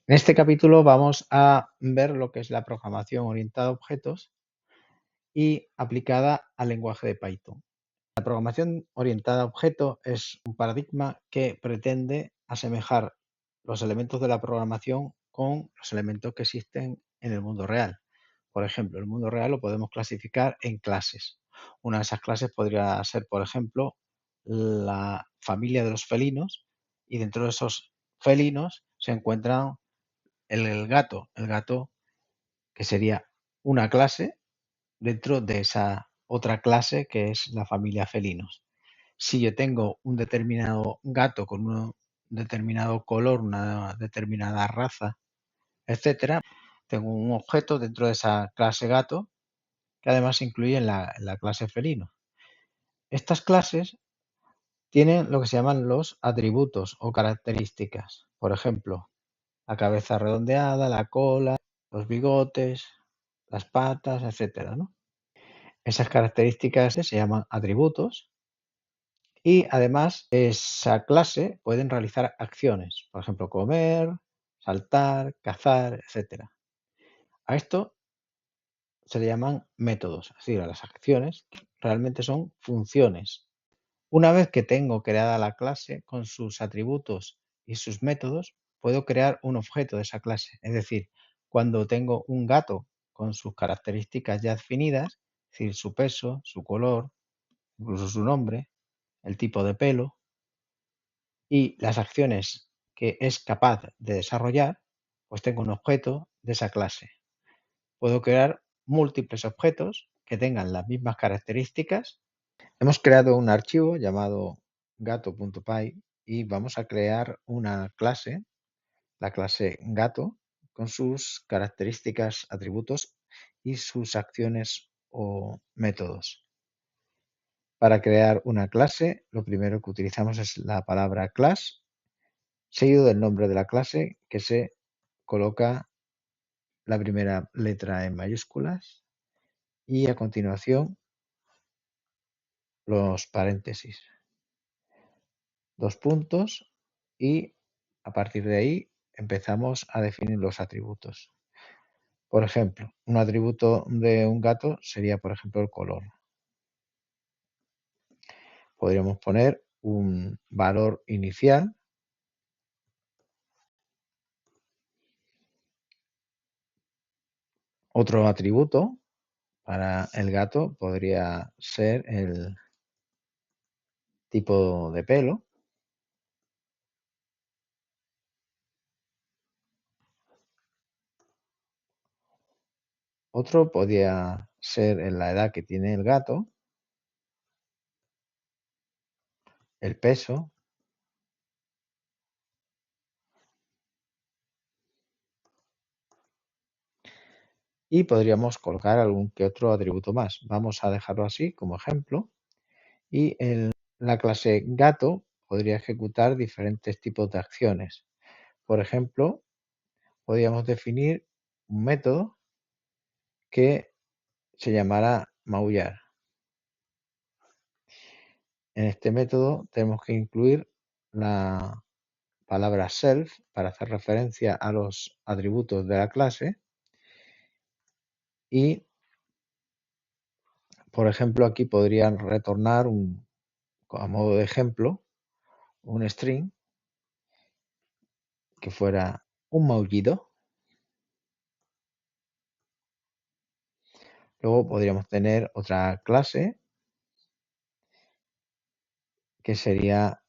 En este capítulo vamos a ver lo que es la programación orientada a objetos y aplicada al lenguaje de Python. La programación orientada a objetos es un paradigma que pretende asemejar los elementos de la programación con los elementos que existen en el mundo real. Por ejemplo, el mundo real lo podemos clasificar en clases. Una de esas clases podría ser, por ejemplo, la familia de los felinos, y dentro de esos felinos se encuentran el gato. El gato, que sería una clase dentro de esa otra clase que es la familia felinos. Si yo tengo un determinado gato con un determinado color, una determinada raza, etcétera, tengo un objeto dentro de esa clase gato que además se incluye en la clase felino. Estas clases tienen lo que se llaman los atributos o características. Por ejemplo, la cabeza redondeada, la cola, los bigotes, las patas, etcétera, ¿no? Esas características se llaman atributos y además esa clase pueden realizar acciones, por ejemplo, comer, saltar, cazar, etcétera. A esto se le llaman métodos, es decir, a las acciones realmente son funciones. Una vez que tengo creada la clase con sus atributos y sus métodos, puedo crear un objeto de esa clase. Es decir, cuando tengo un gato con sus características ya definidas, es decir, su peso, su color, incluso su nombre, el tipo de pelo y las acciones que es capaz de desarrollar, pues tengo un objeto de esa clase. Puedo crear múltiples objetos que tengan las mismas características. Hemos creado un archivo llamado gato.py y vamos a crear una clase, la clase gato, con sus características, atributos y sus acciones o métodos. Para crear una clase, lo primero que utilizamos es la palabra class, seguido del nombre de la clase, que se coloca la primera letra en mayúsculas y a continuación los paréntesis, dos puntos, y a partir de ahí empezamos a definir los atributos. Por ejemplo, un atributo de un gato sería, por ejemplo, el color. Podríamos poner un valor inicial. Otro atributo para el gato podría ser el tipo de pelo. Otro podría ser en la edad que tiene el gato, el peso y podríamos colocar algún que otro atributo más. Vamos a dejarlo así como ejemplo y la clase gato podría ejecutar diferentes tipos de acciones. Por ejemplo, podríamos definir un método que se llamará maullar. En este método tenemos que incluir la palabra self para hacer referencia a los atributos de la clase y, por ejemplo, aquí podrían retornar a modo de ejemplo un string que fuera un maullido. Luego podríamos tener otra clase que sería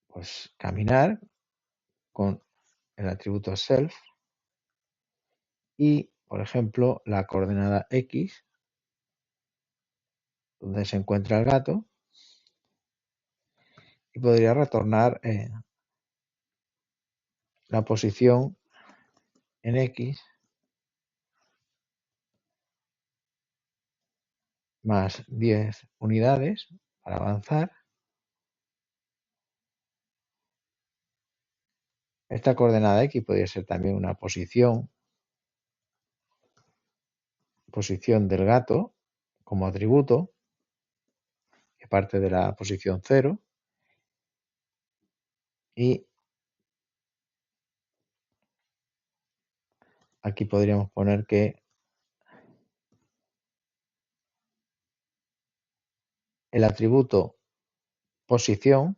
pues caminar con el atributo self y, por ejemplo, la coordenada X, donde se encuentra el gato, y podría retornar la posición en X más 10 unidades para avanzar. Esta coordenada X podría ser también una posición del gato como atributo, que parte de la posición 0, y aquí podríamos poner que el atributo posición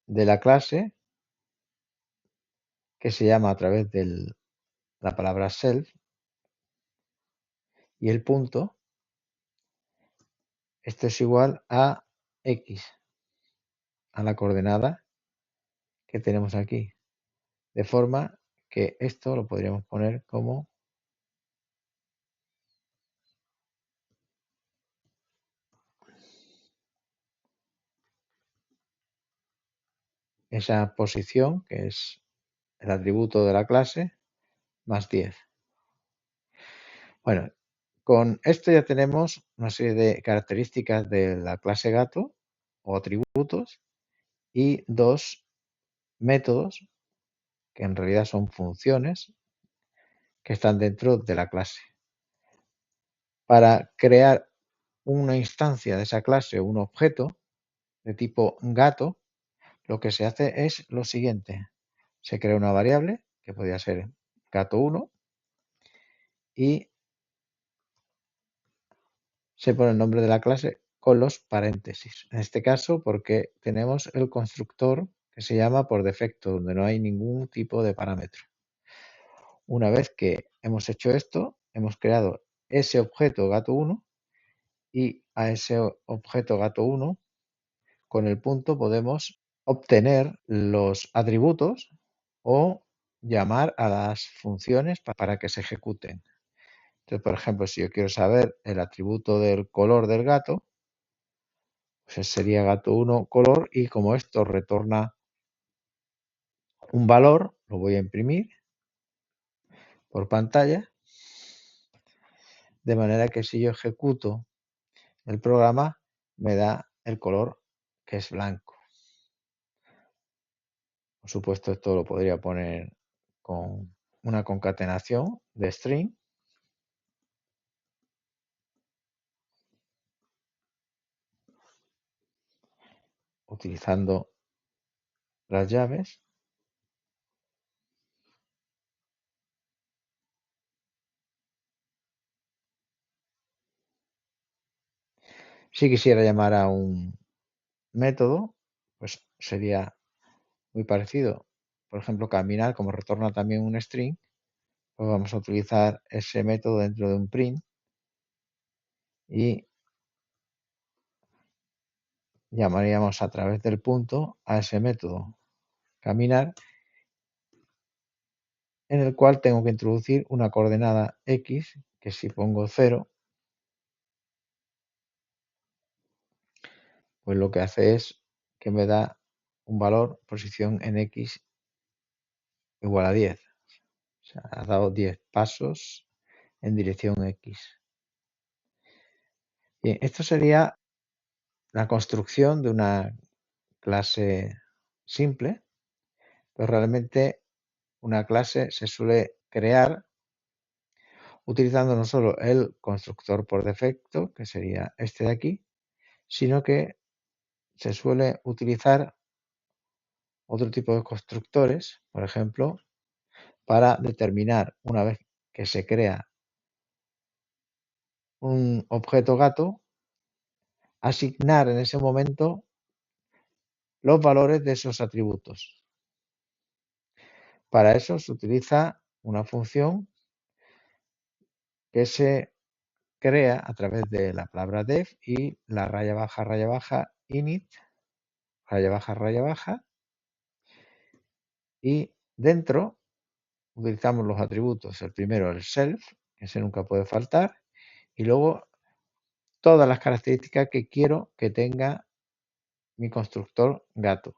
de la clase, que se llama a través de la palabra self, y el punto, esto es igual a x, a la coordenada que tenemos aquí. De forma que esto lo podríamos poner como esa posición, que es el atributo de la clase, más 10. Bueno, con esto ya tenemos una serie de características de la clase gato o atributos y dos métodos que en realidad son funciones que están dentro de la clase. Para crear una instancia de esa clase o un objeto de tipo gato, lo que se hace es lo siguiente. Se crea una variable, que podría ser gato1, y se pone el nombre de la clase con los paréntesis. En este caso, porque tenemos el constructor que se llama por defecto, donde no hay ningún tipo de parámetro. Una vez que hemos hecho esto, hemos creado ese objeto gato1 y a ese objeto gato1 con el punto podemos obtener los atributos o llamar a las funciones para que se ejecuten. Entonces, por ejemplo, si yo quiero saber el atributo del color del gato, pues sería gato1 color, y como esto retorna un valor, lo voy a imprimir por pantalla, de manera que si yo ejecuto el programa me da el color que es blanco. Por supuesto, esto lo podría poner con una concatenación de string, utilizando las llaves. Si quisiera llamar a un método, pues sería muy parecido. Por ejemplo, caminar, como retorna también un string, pues vamos a utilizar ese método dentro de un print y llamaríamos a través del punto a ese método caminar, en el cual tengo que introducir una coordenada x, que si pongo 0, pues lo que hace es que me da un valor, posición en x igual a 10. O sea, ha dado 10 pasos en dirección x. Bien, esto sería la construcción de una clase simple, pero realmente una clase se suele crear utilizando no solo el constructor por defecto, que sería este de aquí, sino que se suele utilizar otro tipo de constructores, por ejemplo, para determinar, una vez que se crea un objeto gato, asignar en ese momento los valores de esos atributos. Para eso se utiliza una función que se crea a través de la palabra def y la raya baja init, raya baja, y dentro utilizamos los atributos. El primero, el self, que ese nunca puede faltar, y luego todas las características que quiero que tenga mi constructor gato,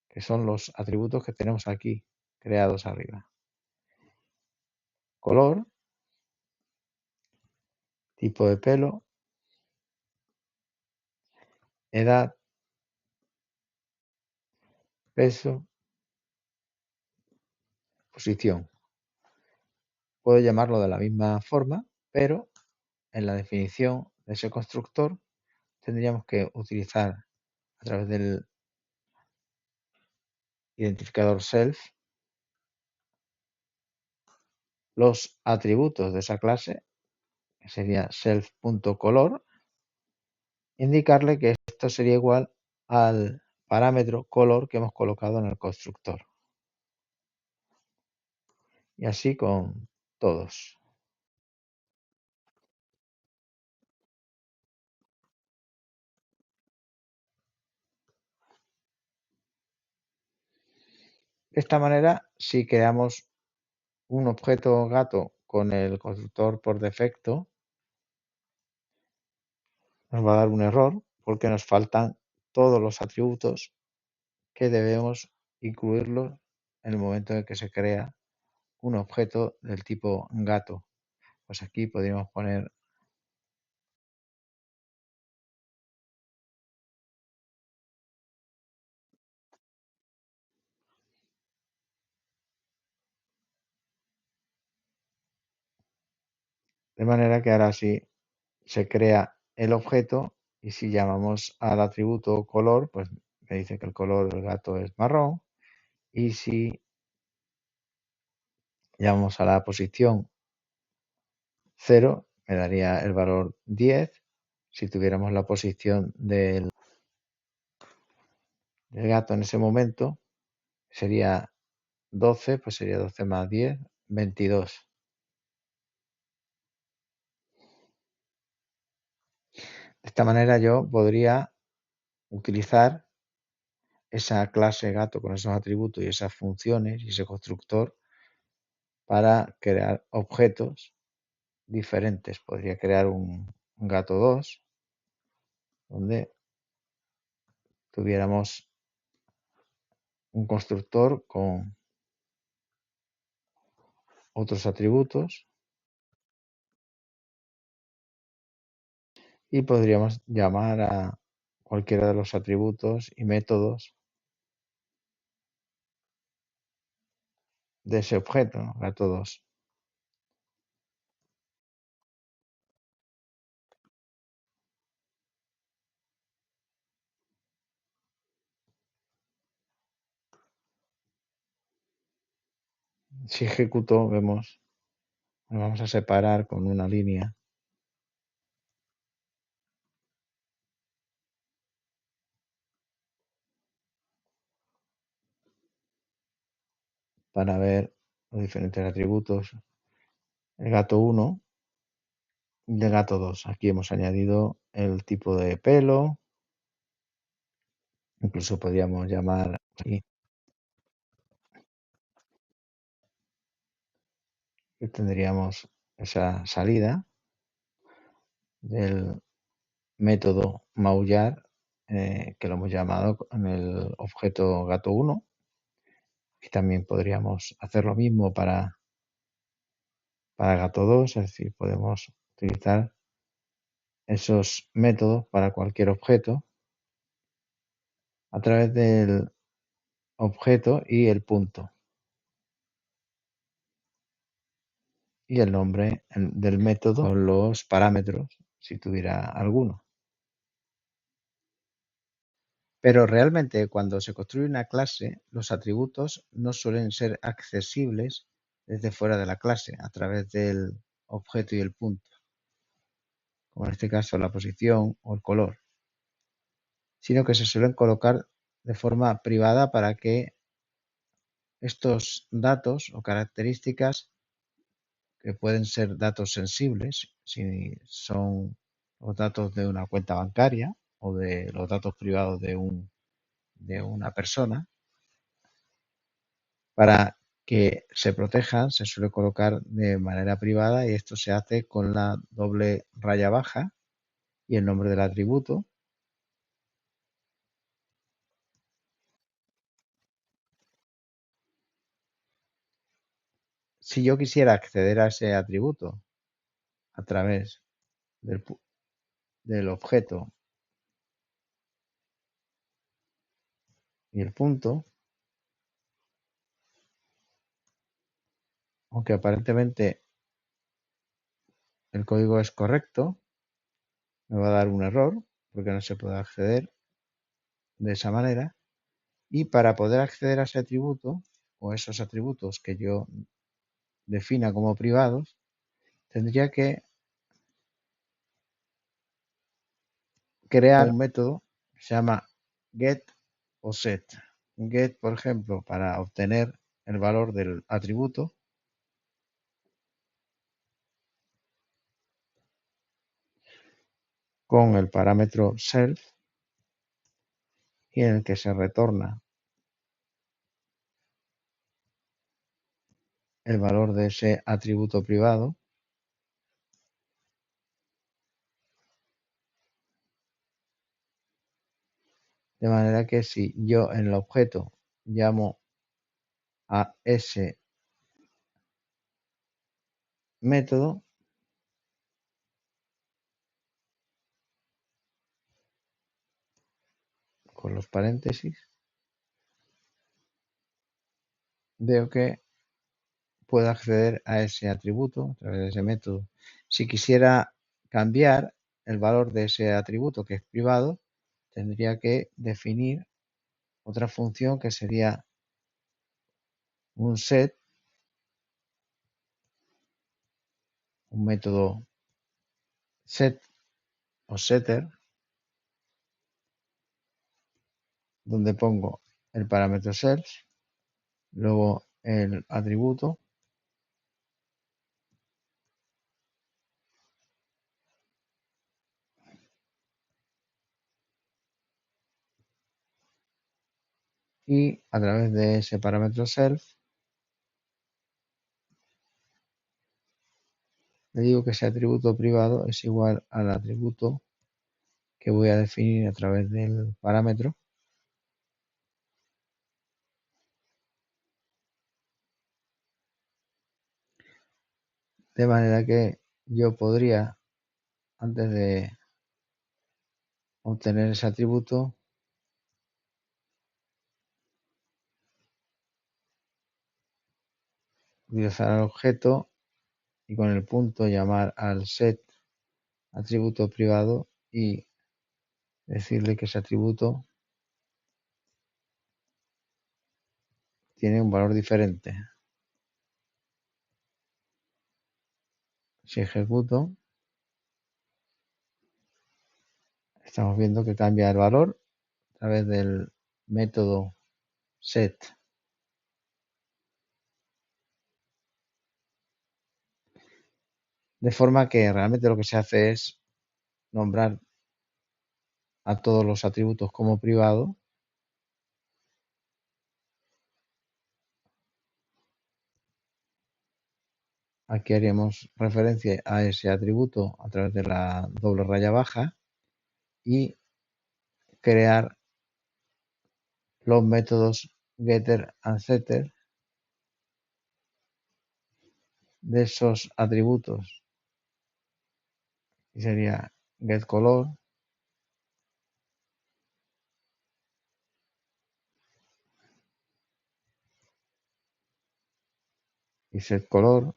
que son los atributos que tenemos aquí creados arriba. Color, tipo de pelo, edad, peso, posición. Puedo llamarlo de la misma forma, pero en la definición de ese constructor tendríamos que utilizar a través del identificador self los atributos de esa clase, que sería self.color, indicarle que esto sería igual al parámetro color que hemos colocado en el constructor. Y así con todos. De esta manera, si creamos un objeto gato con el constructor por defecto, nos va a dar un error porque nos faltan todos los atributos que debemos incluirlos en el momento en que se crea un objeto del tipo gato. Pues aquí podríamos poner de manera que ahora sí se crea el objeto y si llamamos al atributo color, pues me dice que el color del gato es marrón y si llamamos a la posición 0 me daría el valor 10. Si tuviéramos la posición del gato en ese momento sería 12, pues sería 12 más 10, 22. De esta manera yo podría utilizar esa clase gato con esos atributos y esas funciones y ese constructor para crear objetos diferentes. Podría crear un gato 2 donde tuviéramos un constructor con otros atributos y podríamos llamar a cualquiera de los atributos y métodos de ese objeto, ¿no? Gato 2. Si ejecuto, vemos, nos vamos a separar con una línea para ver los diferentes atributos. El gato 1 y el gato 2. Aquí hemos añadido el tipo de pelo. Incluso podríamos llamar aquí que tendríamos esa salida del método maullar que lo hemos llamado en el objeto gato 1 y también podríamos hacer lo mismo para gato 2, es decir, podemos utilizar esos métodos para cualquier objeto a través del objeto y el punto y el nombre del método con los parámetros si tuviera alguno. Pero realmente cuando se construye una clase, los atributos no suelen ser accesibles desde fuera de la clase a través del objeto y el punto, como en este caso la posición o el color, sino que se suelen colocar de forma privada para que estos datos o características, que pueden ser datos sensibles, si son los datos de una cuenta bancaria o de los datos privados de una persona, para que se protejan, se suele colocar de manera privada y esto se hace con la doble raya baja y el nombre del atributo. Si yo quisiera acceder a ese atributo a través del objeto y el punto, aunque aparentemente el código es correcto, me va a dar un error porque no se puede acceder de esa manera. Y para poder acceder a ese atributo o esos atributos que yo defina como privados, tendría que crear un método que se llama get o set. Get, por ejemplo, para obtener el valor del atributo, con el parámetro self, y en el que se retorna el valor de ese atributo privado. De manera que si yo en el objeto llamo a ese método, con los paréntesis, veo que puedo acceder a ese atributo a través de ese método. Si quisiera cambiar el valor de ese atributo que es privado, tendría que definir otra función que sería un set, un método set o setter, donde pongo el parámetro self, luego el atributo, y a través de ese parámetro self le digo que ese atributo privado es igual al atributo que voy a definir a través del parámetro, de manera que yo podría, antes de obtener ese atributo, utilizar el objeto y con el punto llamar al set atributo privado y decirle que ese atributo tiene un valor diferente. Si ejecuto, estamos viendo que cambia el valor a través del método set. De forma que realmente lo que se hace es nombrar a todos los atributos como privado. Aquí haríamos referencia a ese atributo a través de la doble raya baja y crear los métodos getter and setter de esos atributos. Y sería getColor y setColor.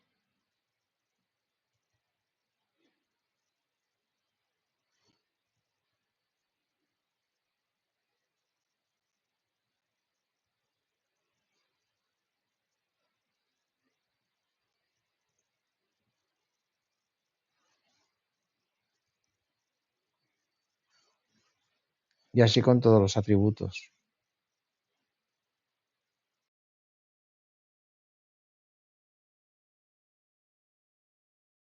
Y así con todos los atributos.